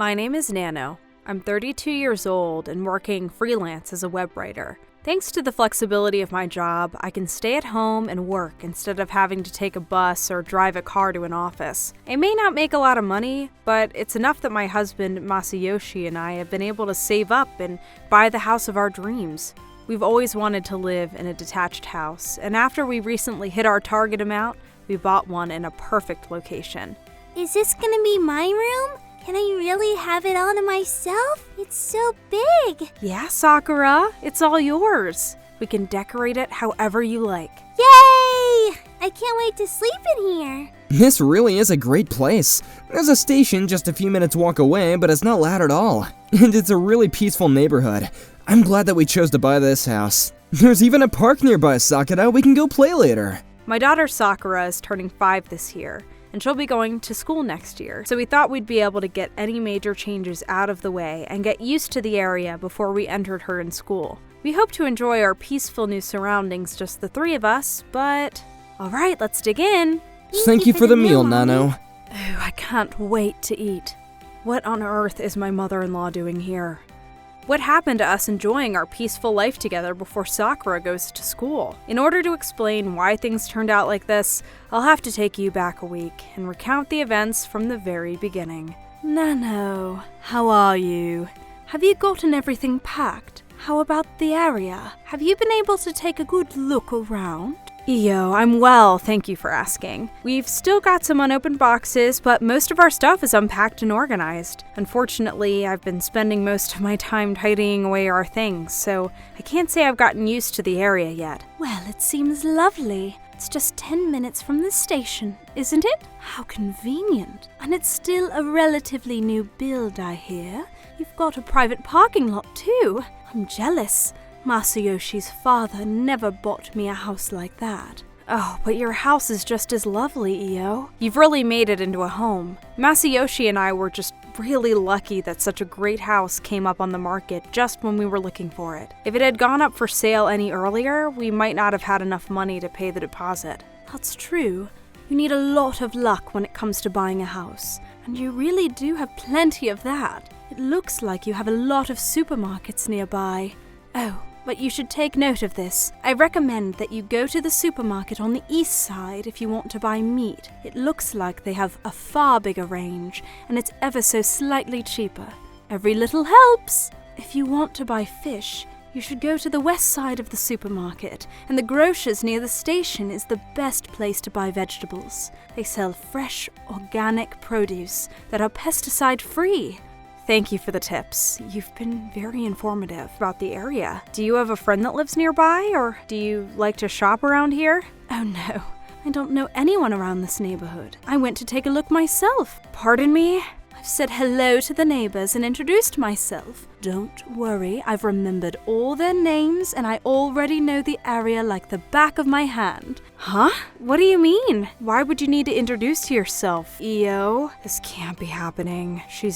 My name is Nano. I'm 32 years old and working freelance as a web writer. Thanks to the flexibility of my job, I can stay at home and work instead of having to take a bus or drive a car to an office. I may not make a lot of money, but it's enough that my husband Masayoshi and I have been able to save up and buy the house of our dreams. We've always wanted to live in a detached house, and after we recently hit our target amount, we bought one in a perfect location. Is this gonna be my room? Can I really have it all to myself? It's so big! Yeah, Sakura, it's all yours. We can decorate it however you like. Yay! I can't wait to sleep in here. This really is a great place. There's a station just a few minutes walk away, but it's not loud at all. And it's a really peaceful neighborhood. I'm glad that we chose to buy this house. There's even a park nearby, Sakura. We can go play later. My daughter Sakura is turning 5 this year, and she'll be going to school next year, so we thought we'd be able to get any major changes out of the way and get used to the area before we entered her in school. We hope to enjoy our peaceful new surroundings, just the 3 of us, but... Alright, let's dig in! Thank you for the meal, Nano. Oh, I can't wait to eat. What on earth is my mother-in-law doing here? What happened to us enjoying our peaceful life together before Sakura goes to school? In order to explain why things turned out like this, I'll have to take you back a week and recount the events from the very beginning. Nano, how are you? Have you gotten everything packed? How about the area? Have you been able to take a good look around? Iyo, I'm well, thank you for asking. We've still got some unopened boxes, but most of our stuff is unpacked and organized. Unfortunately, I've been spending most of my time tidying away our things, so I can't say I've gotten used to the area yet. Well, it seems lovely. It's just 10 minutes from the station, isn't it? How convenient. And it's still a relatively new build, I hear. You've got a private parking lot, too. I'm jealous. Masayoshi's father never bought me a house like that. Oh, but your house is just as lovely, Iyo. You've really made it into a home. Masayoshi and I were just really lucky that such a great house came up on the market just when we were looking for it. If it had gone up for sale any earlier, we might not have had enough money to pay the deposit. That's true. You need a lot of luck when it comes to buying a house, and you really do have plenty of that. It looks like you have a lot of supermarkets nearby. Oh, but you should take note of this. I recommend that you go to the supermarket on the east side if you want to buy meat. It looks like they have a far bigger range, and it's ever so slightly cheaper. Every little helps! If you want to buy fish, you should go to the west side of the supermarket, and the grocers near the station is the best place to buy vegetables. They sell fresh, organic produce that are pesticide-free. Thank you for the tips. You've been very informative about the area. Do you have a friend that lives nearby, or do you like to shop around here? Oh no, I don't know anyone around this neighborhood. I went to take a look myself. Pardon me? I've said hello to the neighbors and introduced myself. Don't worry, I've remembered all their names and I already know the area like the back of my hand. Huh? What do you mean? Why would you need to introduce yourself, Iyo? This can't be happening. She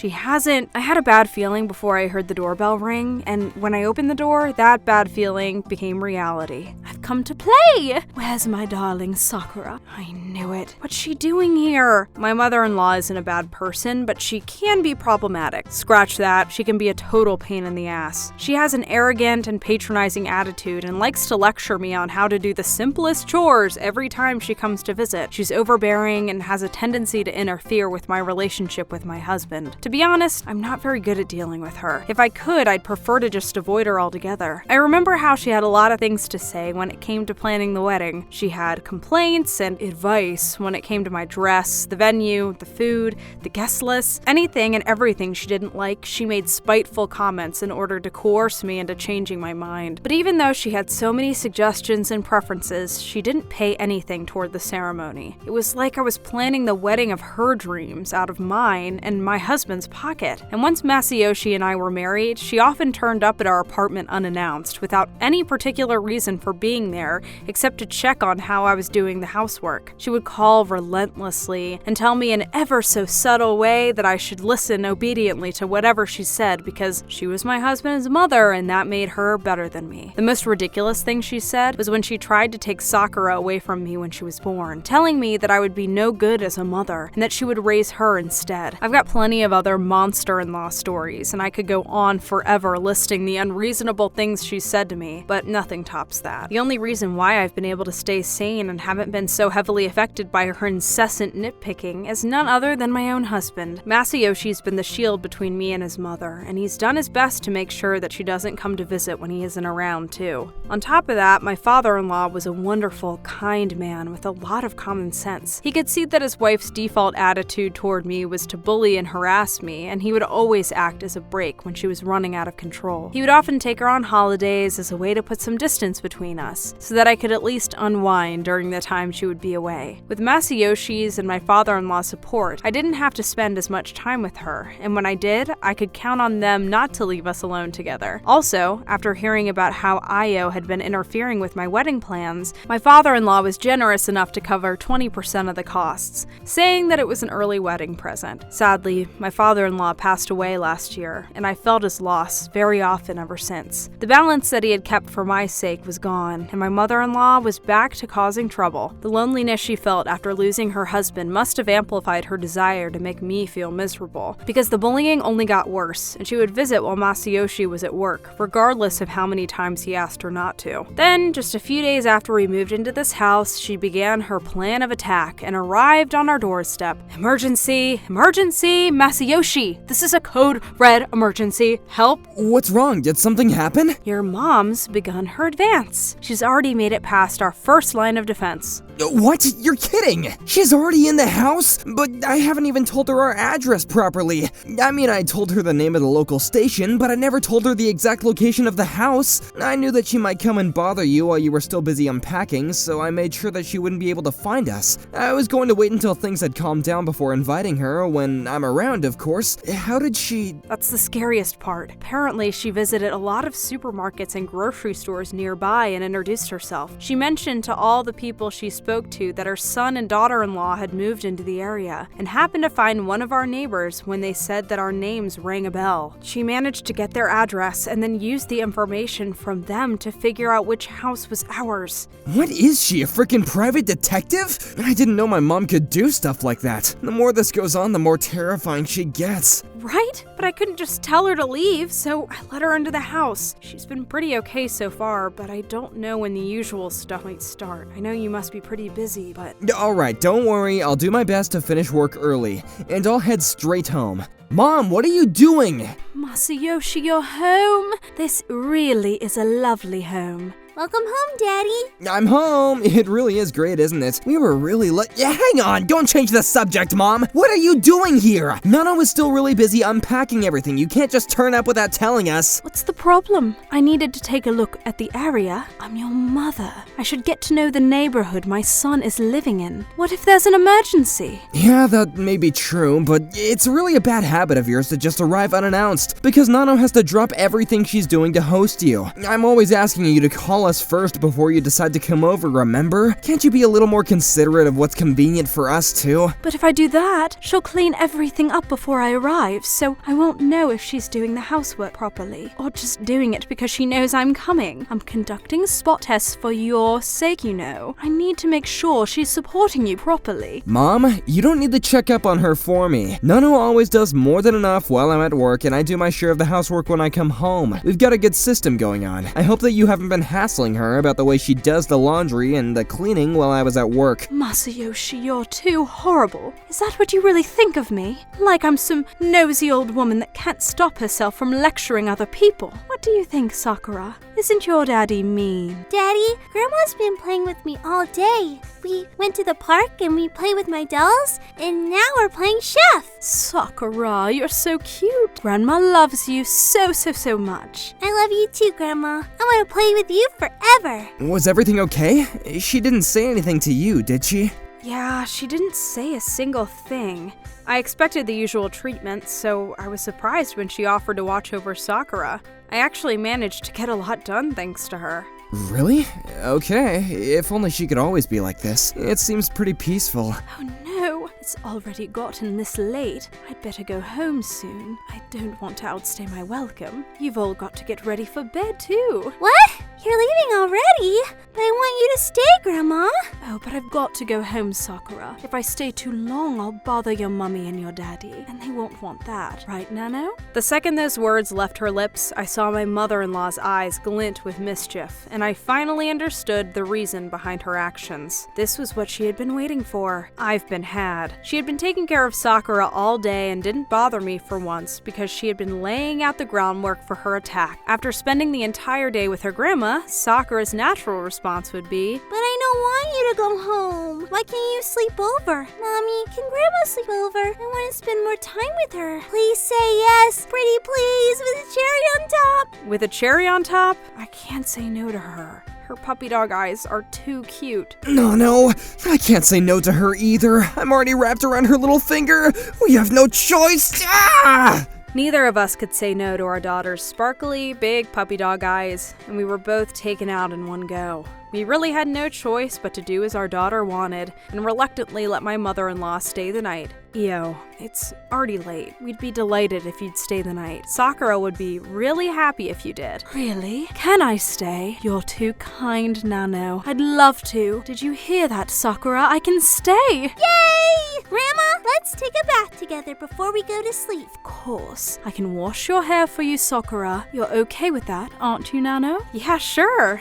hasn't. I had a bad feeling before I heard the doorbell ring, and when I opened the door, that bad feeling became reality. I've come to play! Where's my darling Sakura? I knew it. What's she doing here? My mother-in-law isn't a bad person, but she can be problematic. Scratch that. She can be a total pain in the ass. She has an arrogant and patronizing attitude and likes to lecture me on how to do the simplest chores every time she comes to visit. She's overbearing and has a tendency to interfere with my relationship with my husband. To be honest, I'm not very good at dealing with her. If I could, I'd prefer to just avoid her altogether. I remember how she had a lot of things to say when it came to planning the wedding. She had complaints and advice when it came to my dress, the venue, the food, the guest list, anything and everything she didn't like. She made spiteful comments in order to coerce me into changing my mind. But even though she had so many suggestions and preferences, she didn't pay anything toward the ceremony. It was like I was planning the wedding of her dreams out of mine and my husband's pocket. And once Masayoshi and I were married, she often turned up at our apartment unannounced, without any particular reason for being there, except to check on how I was doing the housework. She would call relentlessly and tell me in ever so subtle way that I should listen obediently to whatever she said, instead because she was my husband's mother and that made her better than me. The most ridiculous thing she said was when she tried to take Sakura away from me when she was born, telling me that I would be no good as a mother and that she would raise her instead. I've got plenty of other monster-in-law stories, and I could go on forever listing the unreasonable things she said to me, but nothing tops that. The only reason why I've been able to stay sane and haven't been so heavily affected by her incessant nitpicking is none other than my own husband. Masayoshi's been the shield between me and his mother, and he's done his best to make sure that she doesn't come to visit when he isn't around, too. On top of that, my father-in-law was a wonderful, kind man with a lot of common sense. He could see that his wife's default attitude toward me was to bully and harass me, and he would always act as a break when she was running out of control. He would often take her on holidays as a way to put some distance between us, so that I could at least unwind during the time she would be away. With Masayoshi's and my father-in-law's support, I didn't have to spend as much time with her, and when I did, I could count on them not to leave us alone together. Also, after hearing about how Ayo had been interfering with my wedding plans, my father-in-law was generous enough to cover 20% of the costs, saying that it was an early wedding present. Sadly, my father-in-law passed away last year, and I felt his loss very often ever since. The balance that he had kept for my sake was gone, and my mother-in-law was back to causing trouble. The loneliness she felt after losing her husband must have amplified her desire to make me feel miserable, because the bullying only got worse, and she would visit while Masayoshi was at work, regardless of how many times he asked her not to. Then, just a few days after we moved into this house, she began her plan of attack and arrived on our doorstep. Emergency! Emergency! Masayoshi! This is a code red emergency. Help! What's wrong? Did something happen? Your mom's begun her advance. She's already made it past our first line of defense. What? You're kidding! She's already in the house? But I haven't even told her our address properly. I mean, I told her the name of the local station, but I never told her the exact location of the house. I knew that she might come and bother you while you were still busy unpacking, so I made sure that she wouldn't be able to find us. I was going to wait until things had calmed down before inviting her, when I'm around, of course. How did she... That's the scariest part. Apparently, she visited a lot of supermarkets and grocery stores nearby and introduced herself. She mentioned to all the people she spoke to that her son and daughter-in-law had moved into the area, and happened to find one of our neighbors when they said that our names rang a bell. She managed to get their address and then used the information from them to figure out which house was ours. What is she, a freaking private detective? I didn't know my mom could do stuff like that. The more this goes on, the more terrifying she gets. Right? But I couldn't just tell her to leave, so I let her into the house. She's been pretty okay so far, but I don't know when the usual stuff might start. I know you must be pretty busy, but... Alright, don't worry, I'll do my best to finish work early, and I'll head straight home. Mom, what are you doing? Masayoshi, you're home? This really is a lovely home. Welcome home, Daddy. I'm home. It really is great, isn't it? We were really Yeah, hang on. Don't change the subject, Mom. What are you doing here? Nana was still really busy unpacking everything. You can't just turn up without telling us. What's the problem? I needed to take a look at the area. I'm your mother. I should get to know the neighborhood my son is living in. What if there's an emergency? Yeah, that may be true, but it's really a bad habit of yours to just arrive unannounced, because Nano has to drop everything she's doing to host you. I'm always asking you to call us first before you decide to come over, remember? Can't you be a little more considerate of what's convenient for us, too? But if I do that, she'll clean everything up before I arrive, so I won't know if she's doing the housework properly, or just doing it because she knows I'm coming. I'm conducting spot tests for your sake, you know. I need to make sure she's supporting you properly. Mom, you don't need to check up on her for me. Nano always does more than enough while I'm at work, and I do my share of the housework when I come home. We've got a good system going on. I hope that you haven't been hassling her about the way she does the laundry and the cleaning while I was at work. Masayoshi, you're too horrible. Is that what you really think of me? Like I'm some nosy old woman that can't stop herself from lecturing other people. What do you think, Sakura? Isn't your daddy mean? Daddy, Grandma's been playing with me all day. We went to the park and we played with my dolls, and now we're playing chef. Sakura, you're so cute. Grandma loves you so much. I love you too, Grandma. I want to play with you forever. Was everything okay? She didn't say anything to you, did she? Yeah, she didn't say a single thing. I expected the usual treatment, so I was surprised when she offered to watch over Sakura. I actually managed to get a lot done thanks to her. Really? Okay, if only she could always be like this. It seems pretty peaceful. Oh no, it's It's already gotten this late. I'd better go home soon. I don't want to outstay my welcome. You've all got to get ready for bed, too. What? You're leaving already? But I want you to stay, Grandma. Oh, but I've got to go home, Sakura. If I stay too long, I'll bother your mummy and your daddy, and they won't want that. Right, Nano? The second those words left her lips, I saw my mother-in-law's eyes glint with mischief, and I finally understood the reason behind her actions. This was what she had been waiting for. I've been had. She had been taking care of Sakura all day and didn't bother me for once because she had been laying out the groundwork for her attack. After spending the entire day with her grandma, Sakura's natural response would be, But I don't want you to go home. Why can't you sleep over? Mommy, can Grandma sleep over? I want to spend more time with her. Please say yes, pretty please, with a cherry on top. with a cherry on top? I can't say no to her. Her puppy dog eyes are too cute. No, I can't say no to her either. I'm already wrapped around her little finger. We have no choice. Ah! Neither of us could say no to our daughter's sparkly, big puppy dog eyes, and we were both taken out in one go. We really had no choice but to do as our daughter wanted, and reluctantly let my mother-in-law stay the night. Io, it's already late. We'd be delighted if you'd stay the night. Sakura would be really happy if you did. Really? Can I stay? You're too kind, Nano. I'd love to. Did you hear that, Sakura? I can stay! Yay! Grandma, let's take a bath together before we go to sleep. Of course. I can wash your hair for you, Sakura. You're okay with that, aren't you, Nano? Yeah, sure.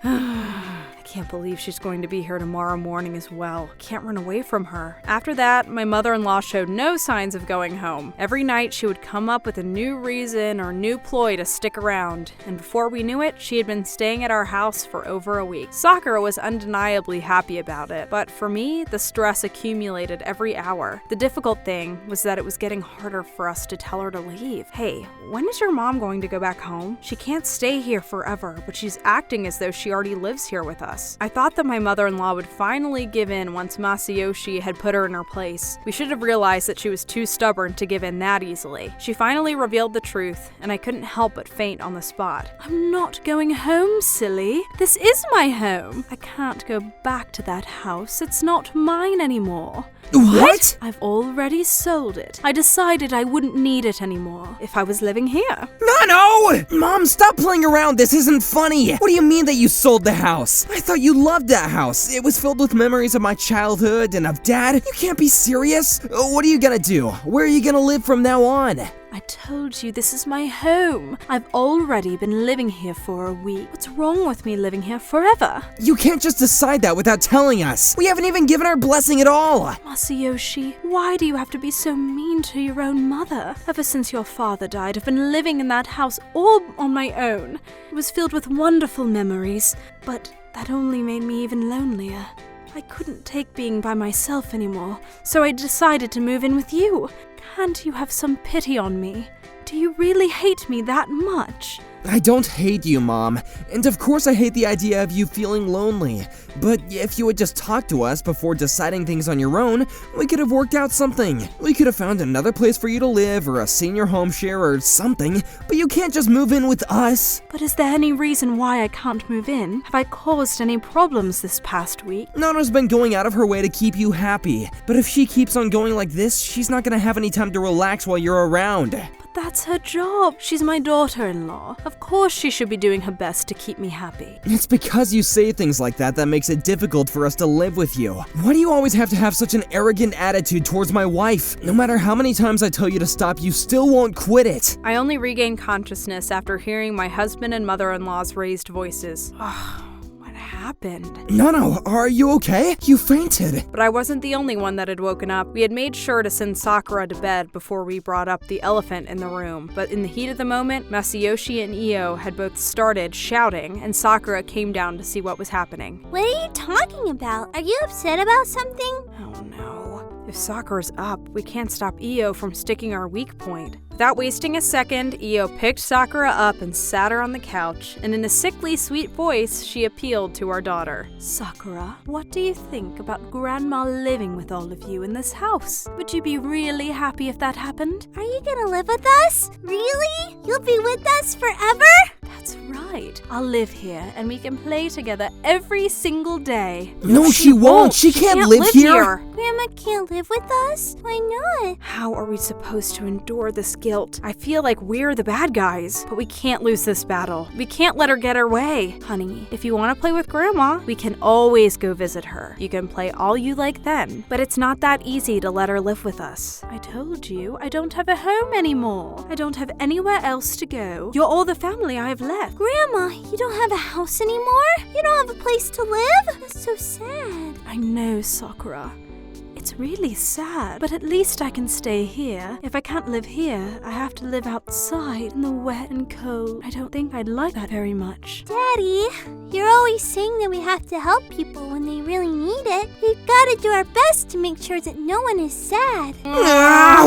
I can't believe she's going to be here tomorrow morning as well. Can't run away from her. After that, my mother-in-law showed no signs of going home. Every night she would come up with a new reason or new ploy to stick around, and before we knew it, she had been staying at our house for over a week. Sakura was undeniably happy about it, but for me, the stress accumulated every hour. The difficult thing was that it was getting harder for us to tell her to leave. Hey, when is your mom going to go back home? She can't stay here forever, but she's acting as though she already lives here with us. I thought that my mother-in-law would finally give in once Masayoshi had put her in her place. We should have realized that she was too stubborn to give in that easily. She finally revealed the truth, and I couldn't help but faint on the spot. I'm not going home, silly. This is my home. I can't go back to that house. It's not mine anymore. What? I've already sold it. I decided I wouldn't need it anymore if I was living here. No! Mom, stop playing around. This isn't funny. What do you mean that you sold the house? I thought you loved that house. It was filled with memories of my childhood and of Dad. You can't be serious. What are you gonna do? Where are you gonna live from now on? I told you this is my home. I've already been living here for a week. What's wrong with me living here forever? You can't just decide that without telling us. We haven't even given our blessing at all. Masayoshi, why do you have to be so mean to your own mother? Ever since your father died, I've been living in that house all on my own. It was filled with wonderful memories, but that only made me even lonelier. I couldn't take being by myself anymore, so I decided to move in with you. Can't you have some pity on me? Do you really hate me that much? I don't hate you, Mom. And of course I hate the idea of you feeling lonely. But if you had just talked to us before deciding things on your own, we could have worked out something. We could have found another place for you to live or a senior home share or something. But you can't just move in with us. But is there any reason why I can't move in? Have I caused any problems this past week? Nana's been going out of her way to keep you happy. But if she keeps on going like this, she's not gonna have any time to relax while you're around. But that's her job. She's my daughter-in-law. Of course she should be doing her best to keep me happy. It's because you say things like that makes it difficult for us to live with you. Why do you always have to have such an arrogant attitude towards my wife? No matter how many times I tell you to stop, you still won't quit it. I only regained consciousness after hearing my husband and mother-in-law's raised voices. What happened? No, are you okay? You fainted. But I wasn't the only one that had woken up. We had made sure to send Sakura to bed before we brought up the elephant in the room. But in the heat of the moment, Masayoshi and Io had both started shouting, and Sakura came down to see what was happening. What are you talking about? Are you upset about something? Oh no. If Sakura's up, we can't stop Io from sticking our weak point. Without wasting a second, Io picked Sakura up and sat her on the couch, and in a sickly sweet voice, she appealed to our daughter. Sakura, what do you think about Grandma living with all of you in this house? Would you be really happy if that happened? Are you gonna live with us? Really? You'll be with us forever? That's right. right. I'll live here and we can play together every single day. No, she won't. She can't live here. Grandma can't live with us? Why not? How are we supposed to endure this guilt? I feel like we're the bad guys, but we can't lose this battle. We can't let her get her way. Honey, if you want to play with Grandma, we can always go visit her. You can play all you like then, but it's not that easy to let her live with us. I told you, I don't have a home anymore. I don't have anywhere else to go. You're all the family I have left. Grandma, you don't have a house anymore? You don't have a place to live? That's so sad. I know, Sakura. It's really sad, but at least I can stay here. If I can't live here, I have to live outside in the wet and cold. I don't think I'd like that very much. Daddy, you're always saying that we have to help people when they really need it. We've got to do our best to make sure that no one is sad.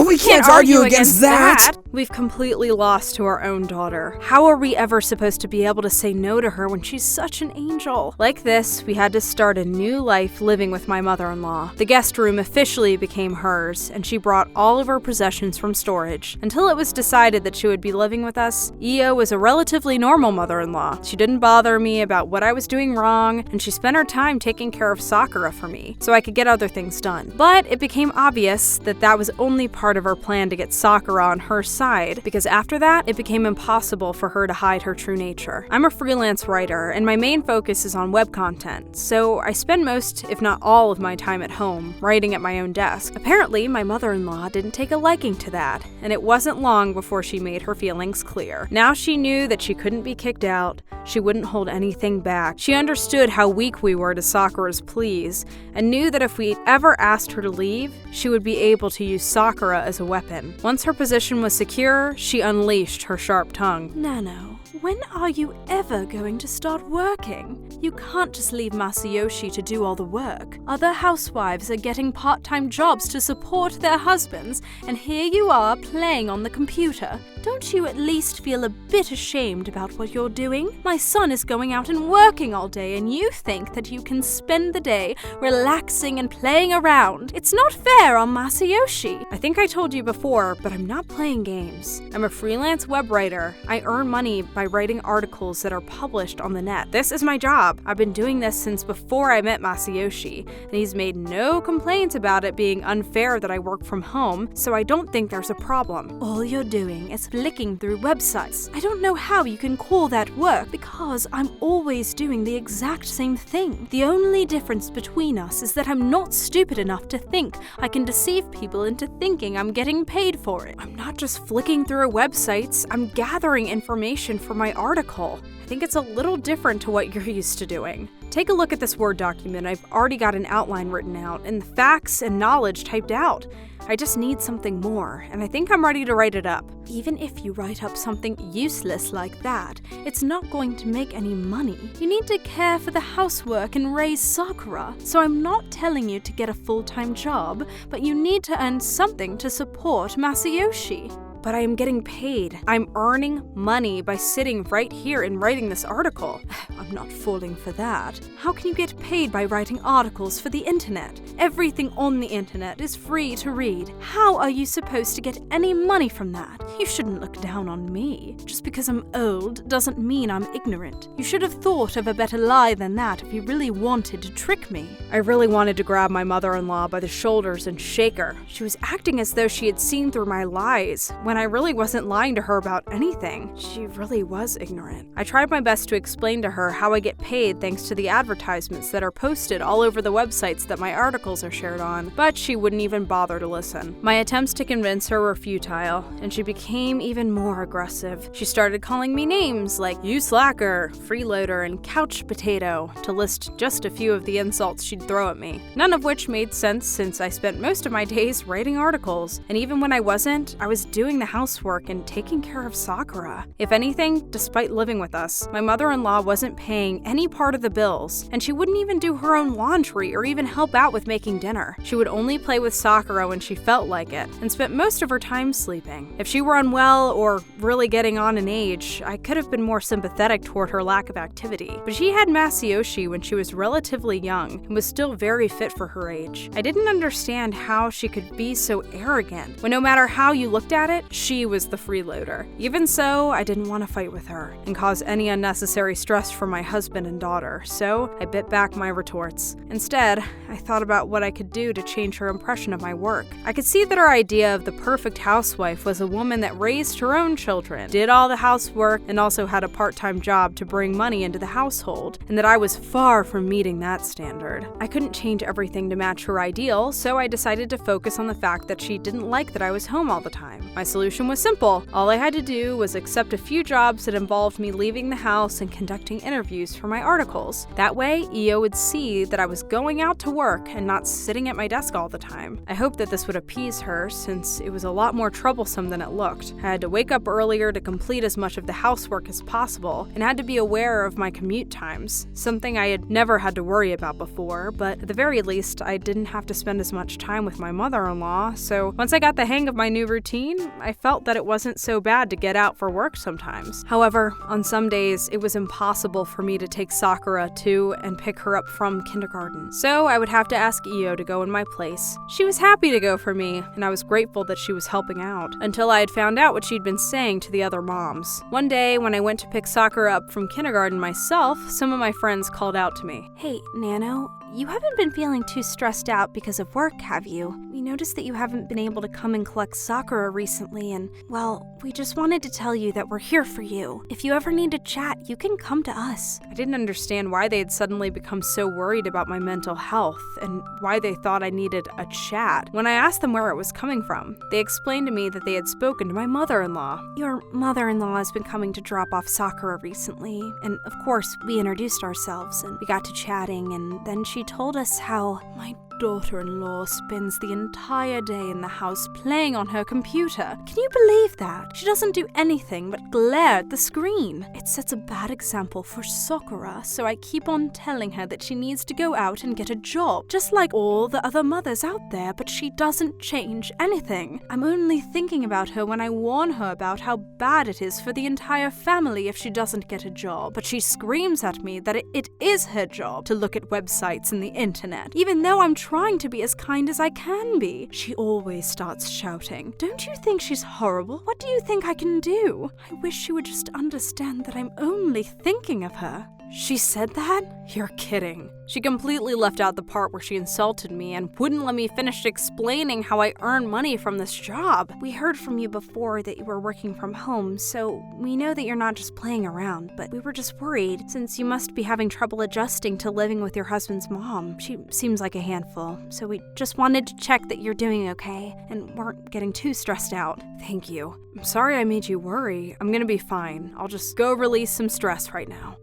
We can't argue against that. We've completely lost to our own daughter. How are we ever supposed to be able to say no to her when she's such an angel? Like this, we had to start a new life living with my mother-in-law. The guest room officially became hers, and she brought all of her possessions from storage. Until it was decided that she would be living with us, Io was a relatively normal mother-in-law. She didn't bother me about what I was doing wrong, and she spent her time taking care of Sakura for me, so I could get other things done. But it became obvious that that was only part of our plan to get Sakura on her side, because after that, it became impossible for her to hide her true nature. I'm a freelance writer, and my main focus is on web content, so I spend most, if not all, of my time at home, writing at my own desk. Apparently, my mother-in-law didn't take a liking to that, and it wasn't long before she made her feelings clear. Now she knew that she couldn't be kicked out, she wouldn't hold anything back. She understood how weak we were to Sakura's pleas, and knew that if we ever asked her to leave, she would be able to use Sakura as a weapon. Once her position was secure, she unleashed her sharp tongue. Nano, when are you ever going to start working? You can't just leave Masayoshi to do all the work. Other housewives are getting part-time jobs to support their husbands, and here you are playing on the computer. Don't you at least feel a bit ashamed about what you're doing? My son is going out and working all day, and you think that you can spend the day relaxing and playing around. It's not fair on Masayoshi. I think I told you before, but I'm not playing games. I'm a freelance web writer. I earn money by writing articles that are published on the net. This is my job. I've been doing this since before I met Masayoshi, and he's made no complaints about it being unfair that I work from home, so I don't think there's a problem. All you're doing is flicking through websites. I don't know how you can call that work because I'm always doing the exact same thing. The only difference between us is that I'm not stupid enough to think I can deceive people into thinking I'm getting paid for it. I'm not just flicking through websites, I'm gathering information for my article. I think it's a little different to what you're used to doing. Take a look at this Word document. I've already got an outline written out and the facts and knowledge typed out. I just need something more, and I think I'm ready to write it up. Even if you write up something useless like that, it's not going to make any money. You need to care for the housework and raise Sakura. So I'm not telling you to get a full-time job, but you need to earn something to support Masayoshi. But I am getting paid. I'm earning money by sitting right here and writing this article. I'm not falling for that. How can you get paid by writing articles for the internet? Everything on the internet is free to read. How are you supposed to get any money from that? You shouldn't look down on me. Just because I'm old doesn't mean I'm ignorant. You should have thought of a better lie than that if you really wanted to trick me. I really wanted to grab my mother-in-law by the shoulders and shake her. She was acting as though she had seen through my lies, when I really wasn't lying to her about anything. She really was ignorant. I tried my best to explain to her how I get paid thanks to the advertisements that are posted all over the websites that my articles are shared on, but she wouldn't even bother to listen. My attempts to convince her were futile, and she became even more aggressive. She started calling me names like you slacker, freeloader, and couch potato, to list just a few of the insults she'd throw at me. None of which made sense since I spent most of my days writing articles, and even when I wasn't, I was doing the housework and taking care of Sakura. If anything, despite living with us, my mother-in-law wasn't paying any part of the bills, and she wouldn't even do her own laundry or even help out with making dinner. She would only play with Sakura when she felt like it, and spent most of her time sleeping. If she were unwell or really getting on in age, I could have been more sympathetic toward her lack of activity. But she had Masayoshi when she was relatively young and was still very fit for her age. I didn't understand how she could be so arrogant, when no matter how you looked at it, She was the freeloader. Even so, I didn't want to fight with her and cause any unnecessary stress for my husband and daughter, so I bit back my retorts. Instead, I thought about what I could do to change her impression of my work. I could see that her idea of the perfect housewife was a woman that raised her own children, did all the housework, and also had a part-time job to bring money into the household, and that I was far from meeting that standard. I couldn't change everything to match her ideal, so I decided to focus on the fact that she didn't like that I was home all the time. My solution was simple. All I had to do was accept a few jobs that involved me leaving the house and conducting interviews for my articles. That way, Io would see that I was going out to work and not sitting at my desk all the time. I hoped that this would appease her, since it was a lot more troublesome than it looked. I had to wake up earlier to complete as much of the housework as possible, and had to be aware of my commute times, something I had never had to worry about before, but at the very least, I didn't have to spend as much time with my mother-in-law, so once I got the hang of my new routine, I felt that it wasn't so bad to get out for work sometimes. However, on some days, it was impossible for me to take Sakura to and pick her up from kindergarten, so I would have to ask Io to go in my place. She was happy to go for me, and I was grateful that she was helping out, until I had found out what she'd been saying to the other moms. One day, when I went to pick Sakura up from kindergarten myself, some of my friends called out to me. Hey, Nano, you haven't been feeling too stressed out because of work, have you? We noticed that you haven't been able to come and collect Sakura recently, and, well, we just wanted to tell you that we're here for you. If you ever need to chat, you can come to us. I didn't understand why they had suddenly become so worried about my mental health, and why they thought I needed a chat. When I asked them where it was coming from, they explained to me that they had spoken to my mother-in-law. Your mother-in-law has been coming to drop off Sakura recently, and of course, we introduced ourselves, and we got to chatting, and then she told us how my daughter-in-law spends the entire day in the house playing on her computer. Can you believe that? She doesn't do anything but glare at the screen. It sets a bad example for Sakura, so I keep on telling her that she needs to go out and get a job, just like all the other mothers out there, but she doesn't change anything. I'm only thinking about her when I warn her about how bad it is for the entire family if she doesn't get a job, but she screams at me that it is her job to look at websites and the internet, even though I'm trying to be as kind as I can be. She always starts shouting. Don't you think she's horrible? What do you think I can do? I wish she would just understand that I'm only thinking of her. She said that? You're kidding. She completely left out the part where she insulted me and wouldn't let me finish explaining how I earn money from this job. We heard from you before that you were working from home, so we know that you're not just playing around, but we were just worried since you must be having trouble adjusting to living with your husband's mom. She seems like a handful, so we just wanted to check that you're doing okay and weren't getting too stressed out. Thank you. I'm sorry I made you worry. I'm gonna be fine. I'll just go release some stress right now.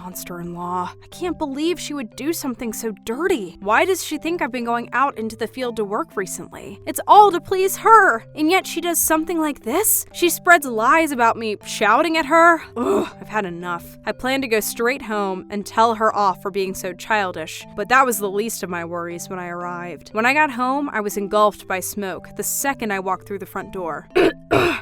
Monster-in-law. I can't believe she would do something so dirty. Why does she think I've been going out into the field to work recently? It's all to please her, and yet she does something like this? She spreads lies about me shouting at her? Ugh, I've had enough. I plan to go straight home and tell her off for being so childish, but that was the least of my worries when I arrived. When I got home, I was engulfed by smoke the second I walked through the front door.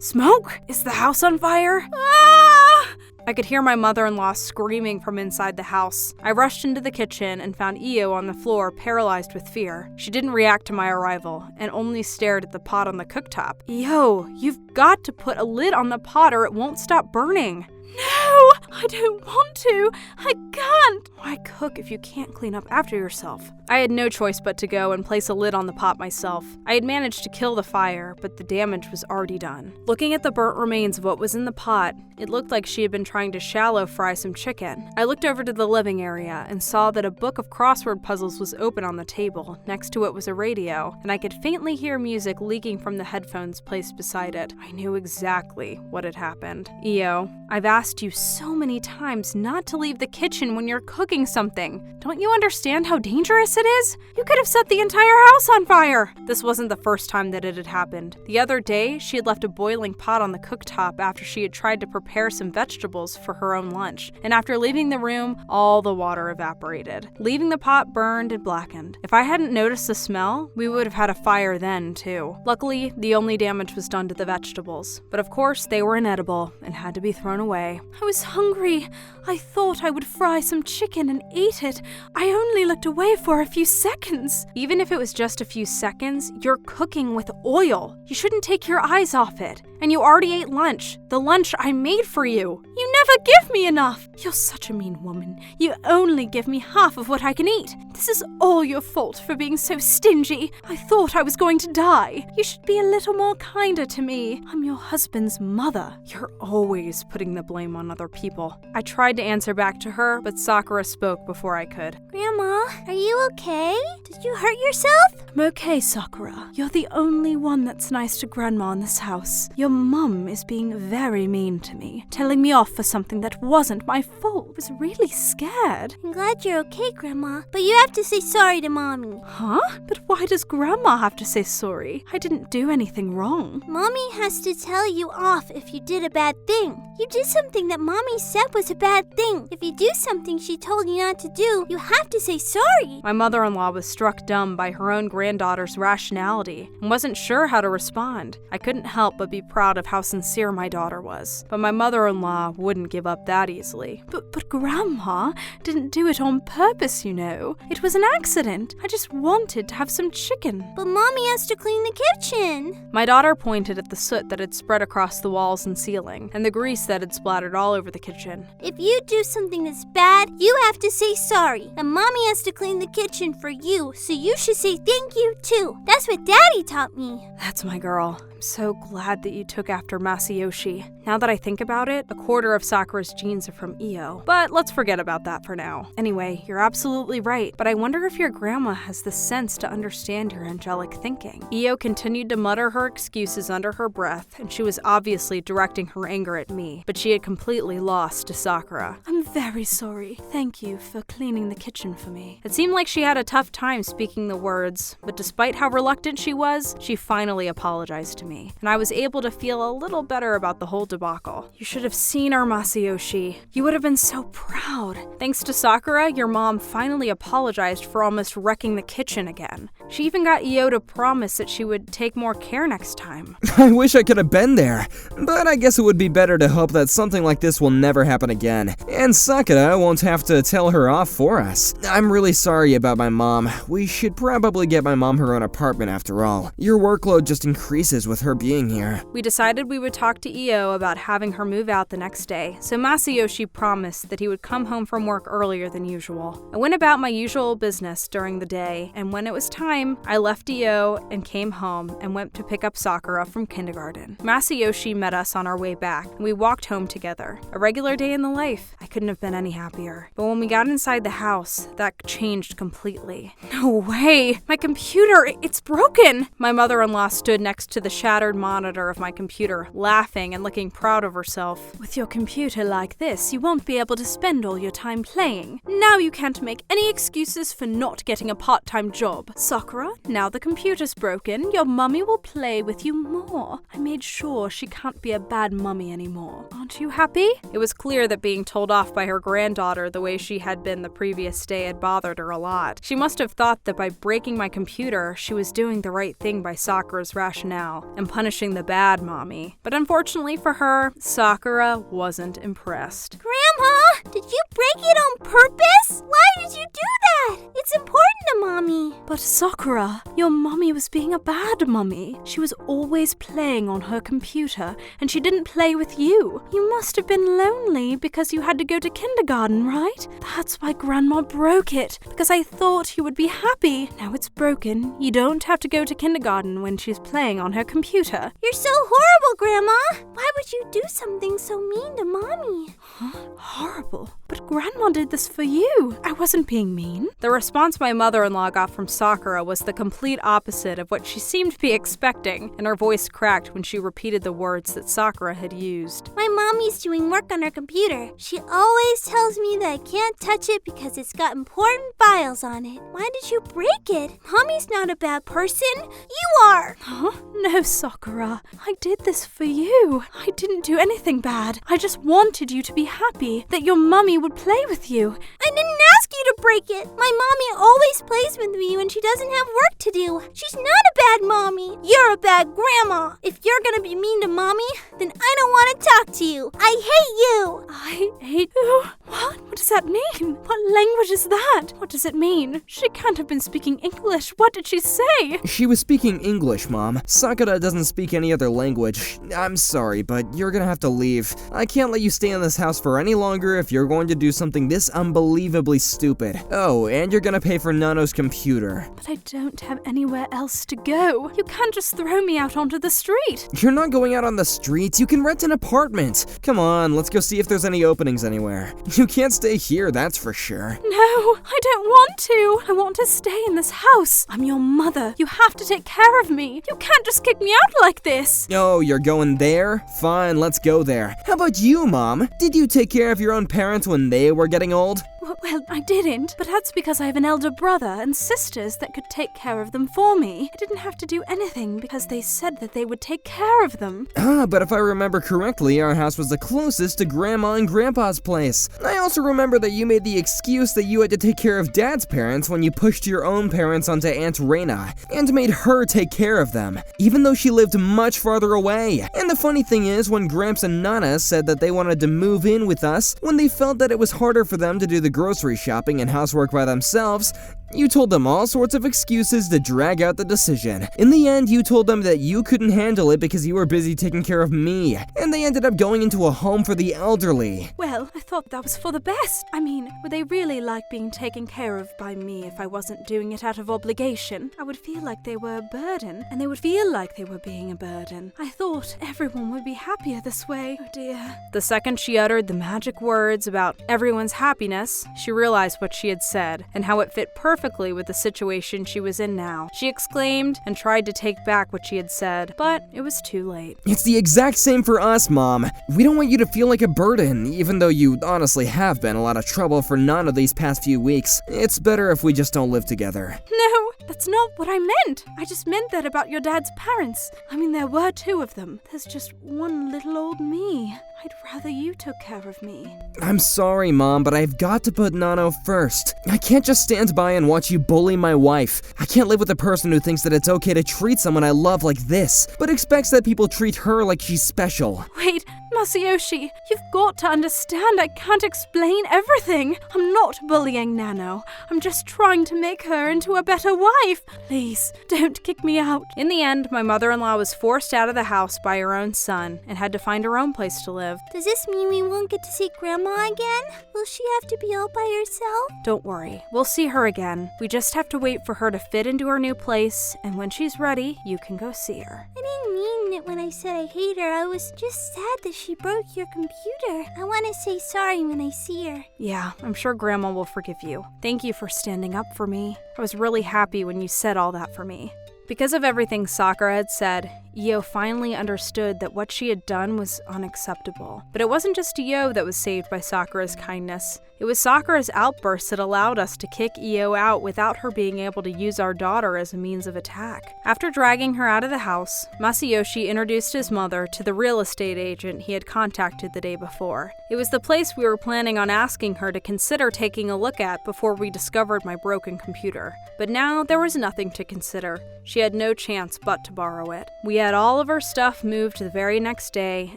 Smoke? Is the house on fire? Ah! I could hear my mother-in-law screaming from inside the house. I rushed into the kitchen and found Io on the floor, paralyzed with fear. She didn't react to my arrival and only stared at the pot on the cooktop. Io, you've got to put a lid on the pot or it won't stop burning. No, I don't want to. I can't. Why cook if you can't clean up after yourself? I had no choice but to go and place a lid on the pot myself. I had managed to kill the fire, but the damage was already done. Looking at the burnt remains of what was in the pot, it looked like she had been trying to shallow fry some chicken. I looked over to the living area and saw that a book of crossword puzzles was open on the table. Next to it was a radio, and I could faintly hear music leaking from the headphones placed beside it. I knew exactly what had happened. Io, I've asked you so many times not to leave the kitchen when you're cooking something. Don't you understand how dangerous it is? You could have set the entire house on fire. This wasn't the first time that it had happened. The other day, she had left a boiling pot on the cooktop after she had tried to prepare some vegetables for her own lunch, and after leaving the room, all the water evaporated, leaving the pot burned and blackened. If I hadn't noticed the smell, we would have had a fire then, too. Luckily, the only damage was done to the vegetables, but of course, they were inedible and had to be thrown away. I was hungry. I thought I would fry some chicken and eat it. I only looked away for a few seconds. Even if it was just a few seconds, you're cooking with oil. You shouldn't take your eyes off it. And you already ate lunch. The lunch I made for you. You never give me enough. You're such a mean woman. You only give me half of what I can eat. This is all your fault for being so stingy. I thought I was going to die. You should be a little more kinder to me. I'm your husband's mother. You're always putting the blame on other people. I tried to answer back to her, but Sakura spoke before I could. Grandma, are you okay? Did you hurt yourself? I'm okay, Sakura. You're the only one that's nice to Grandma in this house. Your mum is being very mean to me, telling me off for something that wasn't my fault. I was really scared. I'm glad you're okay, Grandma, but you have to say sorry to Mommy. Huh? But why does Grandma have to say sorry? I didn't do anything wrong. Mommy has to tell you off if you did a bad thing. You did something that Mommy said was a bad thing. If you do something she told you not to do, you have to say sorry. My mother-in-law was struck dumb by her own granddaughter's rationality and wasn't sure how to respond. I couldn't help but be proud of how sincere my daughter was. But my mother-in-law wouldn't give up that easily. But Grandma didn't do it on purpose, you know. It was an accident. I just wanted to have some chicken. But Mommy has to clean the kitchen. My daughter pointed at the soot that had spread across the walls and ceiling, and the grease that had splattered all over the kitchen. If you do something that's bad, you have to say sorry. And Mommy has to clean the kitchen for you, so you should say thank you too. That's what Daddy taught me. That's my girl. I'm so glad that you took after Masayoshi. Now that I think about it, a quarter of Sakura's genes are from Io. But let's forget about that for now. Anyway, you're absolutely right, but I wonder if your grandma has the sense to understand your angelic thinking. Io continued to mutter her excuses under her breath, and she was obviously directing her anger at me, but she had completely lost to Sakura. I'm very sorry. Thank you for cleaning the kitchen for me. It seemed like she had a tough time speaking the words, but despite how reluctant she was, she finally apologized to me, and I was able to feel a little better about the whole debacle. You should have seen our Masayoshi. You would have been so proud. Thanks to Sakura, your mom finally apologized for almost wrecking the kitchen again. She even got Io to promise that she would take more care next time. I wish I could have been there, but I guess it would be better to hope that something like this will never happen again, and Sakura won't have to tell her off for us. I'm really sorry about my mom. We should probably get my mom her own apartment after all. Your workload just increases with her being here. We decided we would talk to Io about having her move out the next day, so Masayoshi promised that he would come home from work earlier than usual. I went about my usual business during the day, and when it was time, I left Io and came home and went to pick up Sakura from kindergarten. Masayoshi met us on our way back, and we walked home together. A regular day in the life. I couldn't have been any happier. But when we got inside the house, that changed completely. No way! My computer, it's broken! My mother-in-law stood next to the shattered monitor of my computer, laughing and looking proud of herself. With your computer like this, you won't be able to spend all your time playing. Now you can't make any excuses for not getting a part-time job. Sakura, now the computer's broken, your mummy will play with you more. I made sure she can't be a bad mummy anymore. Aren't you happy? It was clear that being told off by her granddaughter the way she had been the previous day had bothered her a lot. She must have thought that by breaking my computer, she was doing the right thing by Sakura's rationale and punishing the bad mommy. But unfortunately for her, Sakura wasn't impressed. Grandma, did you break it on purpose? Why did you do that? It's important to Mommy. But Sakura, your mommy was being a bad mummy. She was always playing on her computer, and she didn't play with you. You must have been lonely because you had to go to kindergarten, right? That's why Grandma broke it, because I thought you would be happy. Now it's broken. You don't have to go to kindergarten when she's playing on her computer. You're so horrible, Grandma. Why would you do something so mean to Mommy? Huh? Horrible? But Grandma did this for you. I wasn't being mean. The response my mother-in-law got from Sakura was the complete opposite of what she seemed to be expecting, and her voice cracked when she repeated the words that Sakura had used. My mommy's doing work on her computer. She always tells me that I can't touch it because it's got important files on it. Why did you break it? Mommy's not a bad person. You are! Huh? No, Sakura. I did this for you. I didn't do anything bad. I just wanted you to be happy, that your mummy would play with you. I didn't ask you to break it. My mommy always plays with me when she doesn't have work to do. She's not a bad mommy. You're a bad grandma. If you're gonna be mean to mommy, then I don't want want to talk to you. I hate you. I hate you? What does that mean? What language is that? What does it mean? She can't have been speaking English. What did she say? She was speaking English, Mom. Sakura doesn't speak any other language. I'm sorry, but you're gonna have to leave. I can't let you stay in this house for any longer if you're going to do something this unbelievably stupid. Oh, and you're gonna pay for Nano's computer. But I don't have anywhere else to go. You can't just throw me out onto the street. You're not going out on the streets. You can rent an apartment. Come on, let's go see if there's any openings anywhere. You can't stay here, that's for sure. No, I don't want to. I want to stay in this house. I'm your mother. You have to take care of me. You can't just kick me out like this. Oh, you're going there? Fine, let's go there. How about you, Mom? Did you take care of your own parents when they were getting old? Well, I didn't, but that's because I have an elder brother and sisters that could take care of them for me. I didn't have to do anything because they said that they would take care of them. But if I remember correctly, our house was the closest to Grandma and Grandpa's place. I also remember that you made the excuse that you had to take care of Dad's parents when you pushed your own parents onto Aunt Reina, and made her take care of them, even though she lived much farther away. And the funny thing is, when Gramps and Nana said that they wanted to move in with us, when they felt that it was harder for them to do the grocery shopping and housework by themselves, you told them all sorts of excuses to drag out the decision. In the end, you told them that you couldn't handle it because you were busy taking care of me, and they ended up going into a home for the elderly. Well, I thought that was for the best. I mean, would they really like being taken care of by me if I wasn't doing it out of obligation? I would feel like they were a burden, and they would feel like they were being a burden. I thought everyone would be happier this way. Oh dear. The second she uttered the magic words about everyone's happiness, she realized what she had said, and how it fit perfectly with the situation she was in now. She exclaimed and tried to take back what she had said, but it was too late. It's the exact same for us, Mom. We don't want you to feel like a burden, even though you honestly have been a lot of trouble for Nana these past few weeks. It's better if we just don't live together. No, that's not what I meant. I just meant that about your dad's parents. I mean, there were two of them. There's just one little old me. I'd rather you took care of me. I'm sorry, Mom, but I've got to put Nano first. I can't just stand by and watch you bully my wife. I can't live with a person who thinks that it's okay to treat someone I love like this, but expects that people treat her like she's special. Wait, Masayoshi, you've got to understand I can't explain everything. I'm not bullying Nano. I'm just trying to make her into a better wife. Please, don't kick me out. In the end, my mother-in-law was forced out of the house by her own son and had to find her own place to live. Does this mean we won't get to see Grandma again? Will she have to be all by herself? Don't worry, we'll see her again. We just have to wait for her to fit into her new place, and when she's ready, you can go see her. I didn't mean it when I said I hate her. I was just sad that she broke your computer. I want to say sorry when I see her. Yeah, I'm sure Grandma will forgive you. Thank you for standing up for me. I was really happy when you said all that for me. Because of everything Sakura had said, Io finally understood that what she had done was unacceptable. But it wasn't just Io that was saved by Sakura's kindness. It was Sakura's outburst that allowed us to kick Io out without her being able to use our daughter as a means of attack. After dragging her out of the house, Masayoshi introduced his mother to the real estate agent he had contacted the day before. It was the place we were planning on asking her to consider taking a look at before we discovered my broken computer. But now there was nothing to consider. She had no chance but to borrow it. We had all of her stuff moved the very next day,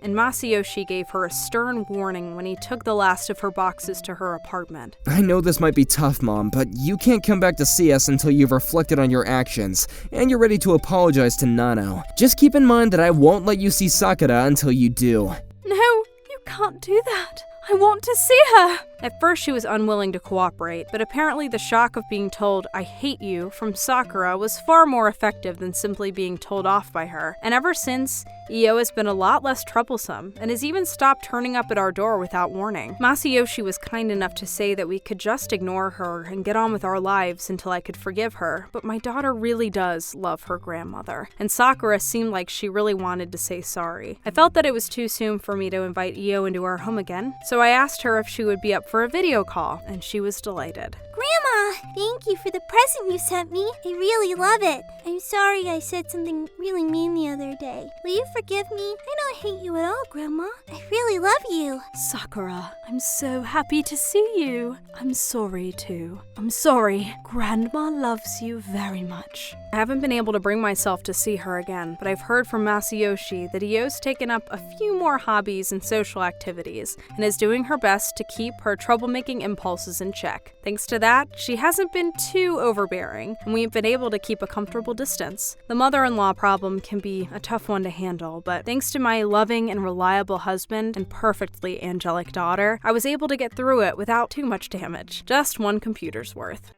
and Masayoshi gave her a stern warning when he took the last of her boxes to her apartment. I know this might be tough, Mom, but you can't come back to see us until you've reflected on your actions, and you're ready to apologize to Nano. Just keep in mind that I won't let you see Sakura until you do. No, you can't do that. I want to see her! At first she was unwilling to cooperate, but apparently the shock of being told, "I hate you," from Sakura was far more effective than simply being told off by her. And ever since, Io has been a lot less troublesome, and has even stopped turning up at our door without warning. Masayoshi was kind enough to say that we could just ignore her and get on with our lives until I could forgive her, but my daughter really does love her grandmother, and Sakura seemed like she really wanted to say sorry. I felt that it was too soon for me to invite Io into our home again, so I asked her if she would be up for a video call, and she was delighted. Grandma, Grandma, thank you for the present you sent me. I really love it. I'm sorry I said something really mean the other day. Will you forgive me? I don't hate you at all, Grandma. I really love you. Sakura, I'm so happy to see you. I'm sorry too. I'm sorry. Grandma loves you very much. I haven't been able to bring myself to see her again, but I've heard from Masayoshi that Io's taken up a few more hobbies and social activities, and is doing her best to keep her troublemaking impulses in check. Thanks to that, she hasn't been too overbearing, and we've been able to keep a comfortable distance. The mother-in-law problem can be a tough one to handle, but thanks to my loving and reliable husband and perfectly angelic daughter, I was able to get through it without too much damage. Just one computer's worth.